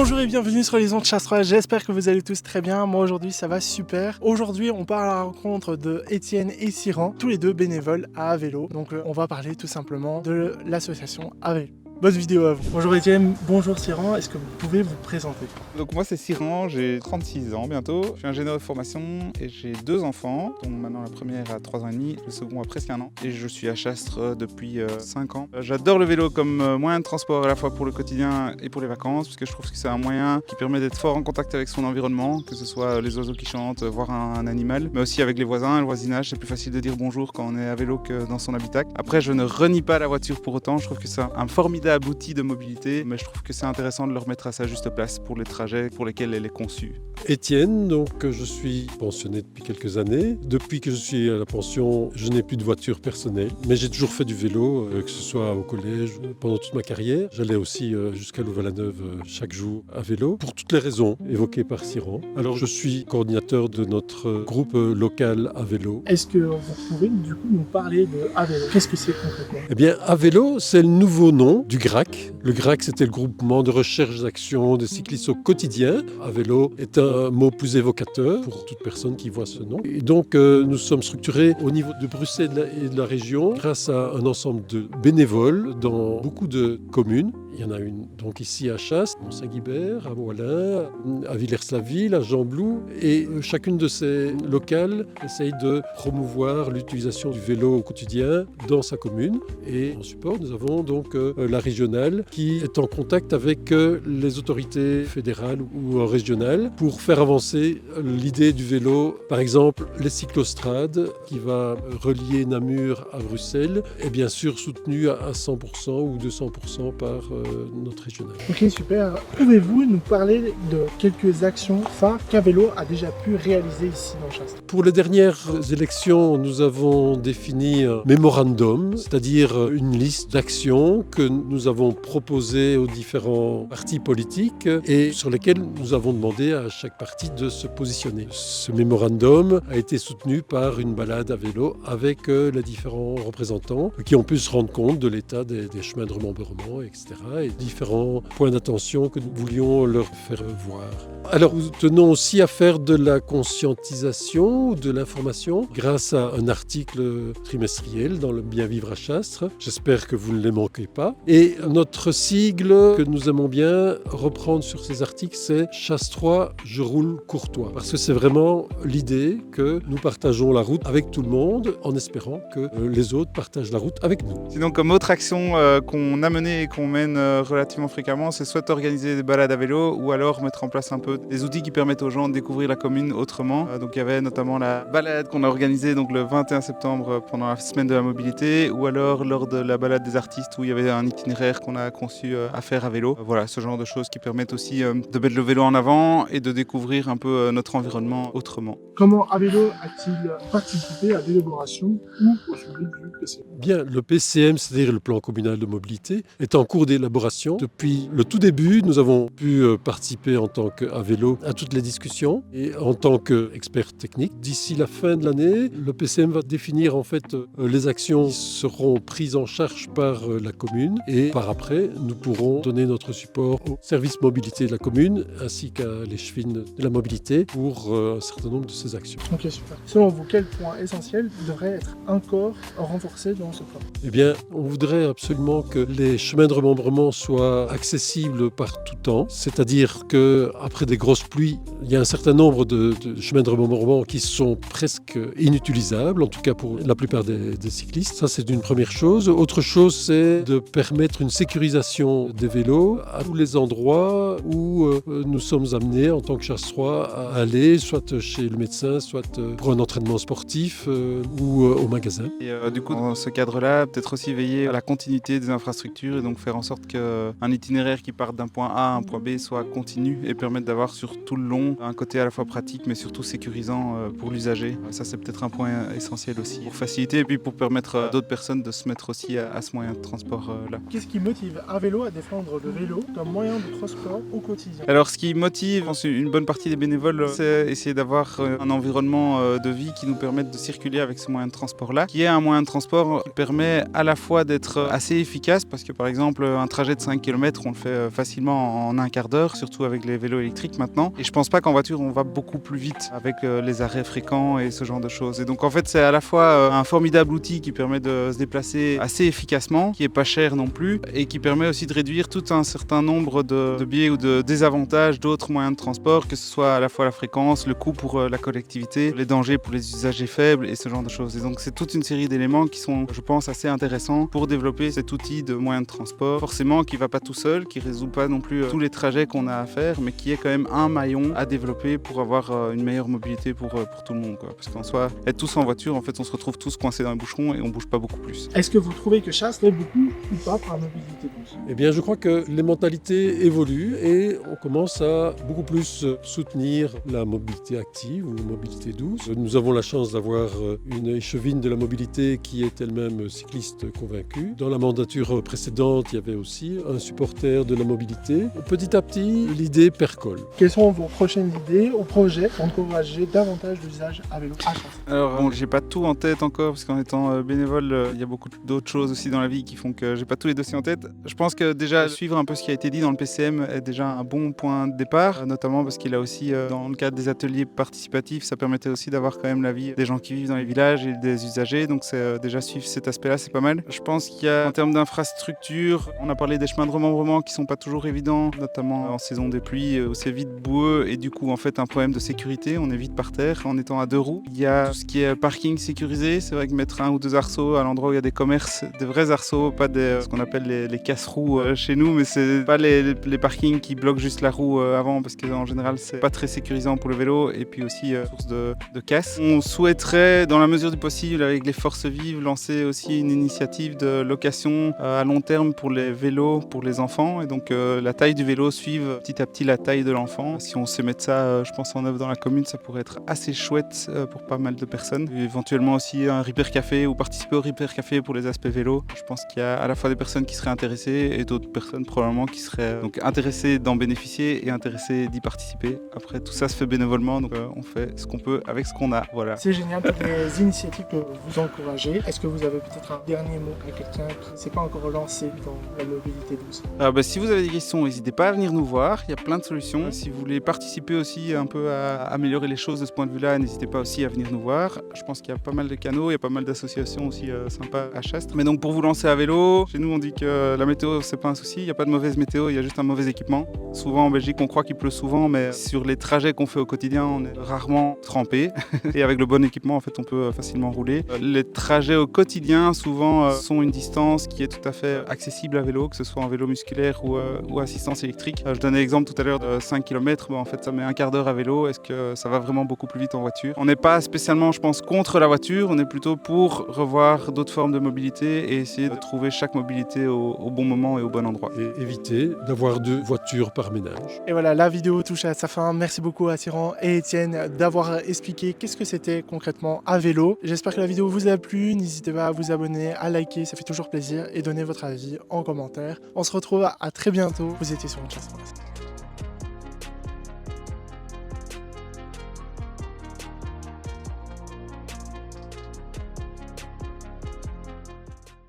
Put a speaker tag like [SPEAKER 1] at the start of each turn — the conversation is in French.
[SPEAKER 1] Bonjour et bienvenue sur les ondes Chasserois, j'espère que vous allez tous très bien. Moi aujourd'hui ça va super. Aujourd'hui on part à la rencontre de Étienne et Cyran, tous les deux bénévoles à Avélo. Donc on va parler tout simplement de l'association Avélo. Bonne vidéo à vous. Bonjour Étienne, bonjour Cyran, est-ce que vous pouvez vous présenter?
[SPEAKER 2] Donc moi c'est Cyran, j'ai 36 ans bientôt, je suis ingénieur de formation et j'ai 2 enfants, dont maintenant la première a 3 ans et demi, le second a presque 1 an, et je suis à Chastres depuis 5 ans. J'adore le vélo comme moyen de transport à la fois pour le quotidien et pour les vacances, parce que je trouve que c'est un moyen qui permet d'être fort en contact avec son environnement, que ce soit les oiseaux qui chantent, voir un animal, mais aussi avec les voisins, le voisinage. C'est plus facile de dire bonjour quand on est à vélo que dans son habitacle. Après je ne renie pas la voiture pour autant, je trouve que c'est un formidable outil de mobilité, mais je trouve que c'est intéressant de le remettre à sa juste place pour les trajets pour lesquels elle est conçue.
[SPEAKER 3] Étienne, donc je suis pensionné depuis quelques années. Depuis que je suis à la pension, je n'ai plus de voiture personnelle, mais j'ai toujours fait du vélo, que ce soit au collège, pendant toute ma carrière. J'allais aussi jusqu'à Louvain-la-Neuve chaque jour à vélo, pour toutes les raisons évoquées par Cyran. Alors je suis coordinateur de notre groupe local à vélo.
[SPEAKER 1] Est-ce que vous pouvez du coup nous parler de Avélo? Qu'est-ce que c'est concrètement?
[SPEAKER 3] Eh bien, Avélo, c'est le nouveau nom du GRAC. Le GRAC, c'était le groupement de recherche d'action des cyclistes au quotidien. Avélo est un mot plus évocateur pour toute personne qui voit ce nom. Et donc, nous sommes structurés au niveau de Bruxelles et de la région grâce à un ensemble de bénévoles dans beaucoup de communes. Il y en a une donc ici à Chastres, à Mont-Saint-Guibert, à Moilin, à Villers-la-Ville, à Gembloux. Et chacune de ces locales essaye de promouvoir l'utilisation du vélo au quotidien dans sa commune. Et en support, nous avons donc la régionale qui est en contact avec les autorités fédérales ou régionales pour faire avancer l'idée du vélo. Par exemple, les cyclostrades qui va relier Namur à Bruxelles est bien sûr soutenue à 100% ou 200% par notre régional.
[SPEAKER 1] Ok, super. Pouvez-vous nous parler de quelques actions phares qu'Avélo a déjà pu réaliser ici dans Chastres?
[SPEAKER 3] Pour les dernières élections, nous avons défini un mémorandum, c'est-à-dire une liste d'actions que nous avons proposées aux différents partis politiques et sur lesquelles nous avons demandé à chaque parti de se positionner. Ce mémorandum a été soutenu par une balade à vélo avec les différents représentants qui ont pu se rendre compte de l'état des chemins de remembrement, etc. et différents points d'attention que nous voulions leur faire voir. Alors, nous tenons aussi à faire de la conscientisation, de l'information, grâce à un article trimestriel dans le Bien vivre à Chastres. J'espère que vous ne les manquez pas. Et notre sigle que nous aimons bien reprendre sur ces articles, c'est Chastrois, je roule courtois. Parce que c'est vraiment l'idée que nous partageons la route avec tout le monde, en espérant que les autres partagent la route avec nous.
[SPEAKER 2] Sinon, comme autre action qu'on a menée et qu'on mène relativement fréquemment, c'est soit organiser des balades à vélo ou alors mettre en place un peu des outils qui permettent aux gens de découvrir la commune autrement. Donc il y avait notamment la balade qu'on a organisée donc, le 21 septembre pendant la semaine de la mobilité, ou alors lors de la balade des artistes où il y avait un itinéraire qu'on a conçu à faire à vélo. Voilà, ce genre de choses qui permettent aussi de mettre le vélo en avant et de découvrir un peu notre environnement autrement.
[SPEAKER 1] Comment Avélo a-t-il participé à l'élaboration ou au suivi du PCM?
[SPEAKER 3] Bien, le PCM, c'est-à-dire le plan communal de mobilité, est en cours d'élaboration. Depuis le tout début, nous avons pu participer en tant qu'Avélo à toutes les discussions et en tant qu'expert technique. D'ici la fin de l'année, le PCM va définir en fait les actions qui seront prises en charge par la commune et par après, nous pourrons donner notre support au service mobilité de la commune ainsi qu'à l'échevine de la mobilité pour un certain nombre de ces actions.
[SPEAKER 1] Ok, super. Selon vous, quel point essentiel devrait être encore renforcé dans ce plan?
[SPEAKER 3] Eh bien, on voudrait absolument que les chemins de remembrement soient accessibles par tout temps, c'est-à-dire qu'après des grosses pluies, il y a un certain nombre de chemins de remembrement qui sont presque inutilisables, en tout cas pour la plupart des cyclistes. Ça, c'est une première chose. Autre chose, c'est de permettre une sécurisation des vélos à tous les endroits où nous sommes amenés en tant que Chasserois à aller, soit chez le médecin, soit pour un entraînement sportif ou au magasin.
[SPEAKER 2] Et du coup, dans ce cadre-là, peut-être aussi veiller à la continuité des infrastructures et donc faire en sorte qu'un itinéraire qui part d'un point A à un point B soit continu et permette d'avoir sur tout le long un côté à la fois pratique mais surtout sécurisant pour l'usager. Ça, c'est peut-être un point essentiel aussi pour faciliter et puis pour permettre à d'autres personnes de se mettre aussi à ce moyen de transport-là.
[SPEAKER 1] Qu'est-ce qui motive Avélo à défendre le vélo comme moyen de transport au quotidien?
[SPEAKER 2] Alors, ce qui motive, je pense, une bonne partie des bénévoles, c'est essayer d'avoir un environnement de vie qui nous permette de circuler avec ce moyen de transport-là, qui est un moyen de transport qui permet à la fois d'être assez efficace, parce que par exemple, un trajet trajet de 5 km, on le fait facilement en un quart d'heure, surtout avec les vélos électriques maintenant. Et je pense pas qu'en voiture, on va beaucoup plus vite avec les arrêts fréquents et ce genre de choses. Et donc en fait, c'est à la fois un formidable outil qui permet de se déplacer assez efficacement, qui est pas cher non plus, et qui permet aussi de réduire tout un certain nombre de biais ou de désavantages d'autres moyens de transport, que ce soit à la fois la fréquence, le coût pour la collectivité, les dangers pour les usagers faibles et ce genre de choses. Et donc c'est toute une série d'éléments qui sont, je pense, assez intéressants pour développer cet outil de moyen de transport, forcément qui va pas tout seul, qui résout pas non plus tous les trajets qu'on a à faire, mais qui est quand même un maillon à développer pour avoir une meilleure mobilité pour tout le monde, quoi. Parce qu'en soi, être tous en voiture, en fait, on se retrouve tous coincés dans les bouchons et on bouge pas beaucoup plus.
[SPEAKER 1] Est-ce que vous trouvez que Chastre est beaucoup ou pas par la mobilité douce?
[SPEAKER 3] Eh bien, je crois que les mentalités évoluent et on commence à beaucoup plus soutenir la mobilité active ou la mobilité douce. Nous avons la chance d'avoir une échevine de la mobilité qui est elle-même cycliste convaincue. Dans la mandature précédente, il y avait aussi un supporter de la mobilité. Petit à petit, l'idée percole.
[SPEAKER 1] Quelles sont vos prochaines idées ou projets pour encourager davantage l'usage à vélo à Chastre?
[SPEAKER 2] Alors, bon, j'ai pas tout en tête encore, parce qu'en étant bénévole, il y a beaucoup d'autres choses aussi dans la vie qui font que j'ai pas tous les dossiers en tête. Je pense que déjà, suivre un peu ce qui a été dit dans le PCM est déjà un bon point de départ, notamment parce qu'il a aussi, dans le cadre des ateliers participatifs, ça permettait aussi d'avoir quand même l'avis des gens qui vivent dans les villages et des usagers, donc c'est déjà suivre cet aspect-là, c'est pas mal. Je pense qu'il y a, en termes d'infrastructure, on a parlé des chemins de remembrement qui sont pas toujours évidents, notamment en saison des pluies, où c'est vite boueux et du coup, en fait, un problème de sécurité, on est vite par terre en étant à deux roues. Il y a tout ce qui est parking sécurisé, c'est vrai que mettre un ou deux arceaux à l'endroit où il y a des commerces, des vrais arceaux, pas ce qu'on appelle les casse-roues chez nous, mais c'est pas les parkings qui bloquent juste la roue avant, parce qu'en général c'est pas très sécurisant pour le vélo, et puis aussi source de casse. On souhaiterait, dans la mesure du possible, avec les forces vives, lancer aussi une initiative de location à long terme pour les vélos, pour les enfants, et donc la taille du vélo suive petit à petit la taille de l'enfant. Si on sait mettre ça, je pense, en œuvre dans la commune, ça pourrait être assez chouette pour pas mal de personnes. Et éventuellement aussi un repair café ou participer au repair café pour les aspects vélo. Je pense qu'il y a à la fois des personnes qui seraient intéressées et d'autres personnes probablement qui seraient donc intéressées d'en bénéficier et intéressées d'y participer. Après, tout ça se fait bénévolement, donc on fait ce qu'on peut avec ce qu'on a. Voilà.
[SPEAKER 1] C'est génial, toutes les initiatives que vous encouragez. Est-ce que vous avez peut-être un dernier mot à quelqu'un qui ne s'est pas encore lancé dans la mobilité douce?
[SPEAKER 2] Si vous avez des questions, n'hésitez pas à venir nous voir. Il y a plein de solutions. Si vous voulez participer aussi un peu à améliorer les choses de ce point de vue-là, n'hésitez pas aussi à venir nous voir. Je pense qu'il y a pas mal de canaux, il y a pas mal d'associations aussi sympas à Chastre. Mais donc pour vous lancer à vélo, chez nous on dit que la météo c'est pas un souci, il n'y a pas de mauvaise météo, il y a juste un mauvais équipement. Souvent en Belgique on croit qu'il pleut souvent, mais sur les trajets qu'on fait au quotidien on est rarement trempé. Et avec le bon équipement en fait on peut facilement rouler. Les trajets au quotidien souvent sont une distance qui est tout à fait accessible à vélo, que ce soit en vélo musculaire ou assistance électrique. Je donnais l'exemple tout à l'heure de 5 km, en fait ça met un quart d'heure à vélo, est-ce que ça va vraiment beaucoup plus vite en voiture? On n'est pas spécialement, je pense, contre la voiture, on est plutôt pour revoir d'autres formes de mobilité et essayer de trouver chaque mobilité au bon moment et au bon endroit.
[SPEAKER 3] Et éviter d'avoir 2 voitures par ménage.
[SPEAKER 1] Et voilà, la vidéo touche à sa fin. Merci beaucoup à Cyran et Étienne d'avoir expliqué qu'est-ce que c'était concrètement à vélo. J'espère que la vidéo vous a plu. N'hésitez pas à vous abonner, à liker, ça fait toujours plaisir, et donner votre avis en commentaire. On se retrouve à très bientôt. Vous étiez sur une chasse.